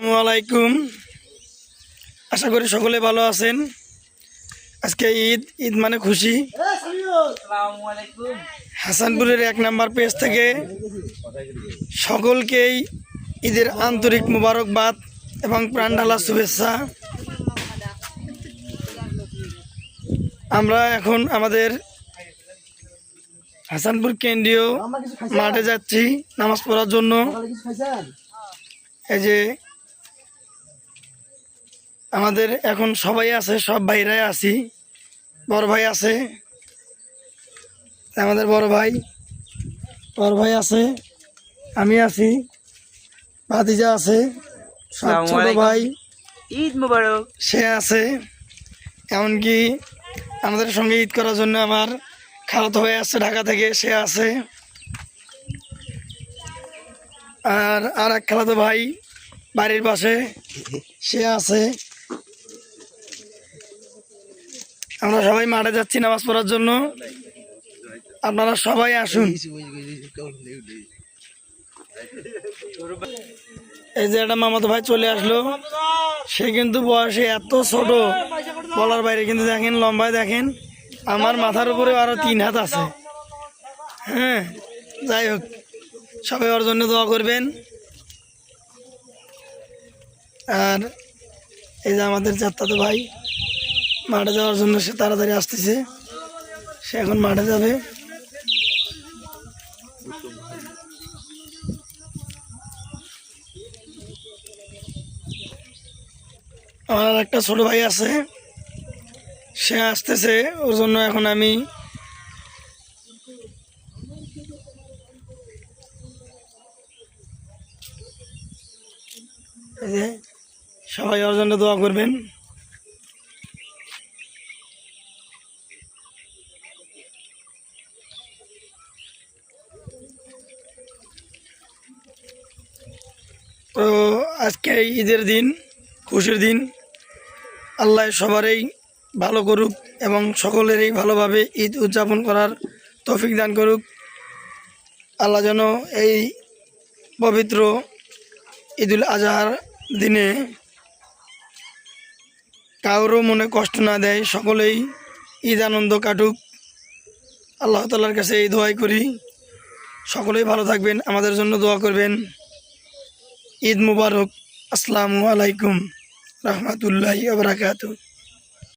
আসসালামু আলাইকুম। আশা করি সকলে ভালো আছেন। আজকে ঈদ মানে খুশি। হাসানপুরের 1 নম্বর পেজ থেকে সকলকেই ঈদের আন্তরিক মোবারকবাদ এবং প্রাণঢালা শুভেচ্ছা। আমরা এখন আমাদের হাসানপুর কেন্দ্রীয় মাঠে যাচ্ছি নামাজ পড়ার জন্য। এই যে আমাদের এখন সবাই আছে, সব ভাইরাই আছি। বড় ভাই আছে, আমাদের বড় ভাই আছে, আমি আছি, ভাতিজা আছে, সব ছোট ভাই ঈদ মুবারক সে আছে। এমনকি আমাদের সঙ্গে ঈদ করার জন্য আমার খালাতো ভাই আসছে ঢাকা থেকে, সে আছে। আর এক খালাতো ভাই বাড়ির পাশে, সে আছে। আমরা সবাই মাঠে যাচ্ছি নামাজ পড়ার জন্য। আপনারা সবাই আসুন। এই যে একটা মামাতো ভাই চলে আসলো, সে কিন্তু বয়সে এত ছোট বলার বাইরে, কিন্তু দেখেন লম্বায় দেখেন আমার মাথার উপরে আরো 3 হাত আছে। হ্যাঁ, যাই হোক, সবাই ওর জন্য দোয়া করবেন। আর এই যে আমাদের চাচাতো ভাই মাঠে যাওয়ার জন্য, সে তাড়াতাড়ি আসতেছে, সে এখন মাঠে যাবে। আমার একটা ছোট ভাই আছে, সে আসতেছে, ওর জন্য এখন আমি সবাই ওর জন্য দোয়া করবেন। তো আজকে ঈদের দিন, খুশির দিন। আল্লাহ সবারই ভালো করুক এবং সকলেরই ভালোভাবে ঈদ উদযাপন করার তৌফিক দান করুক। আল্লাহ যেন এই পবিত্র ঈদুল আজহার দিনে কারো মনে কষ্ট না দেয়, সকলেই ঈদ আনন্দ কাটুক। আল্লাহ তাআলার কাছে এই দোয়াই করি। সকলেই ভালো থাকবেন, আমাদের জন্য দোয়া করবেন। ঈদ মুবারক। আসসালামু আলাইকুম রহমতুল্লাহি ওয়া বারাকাতুহু।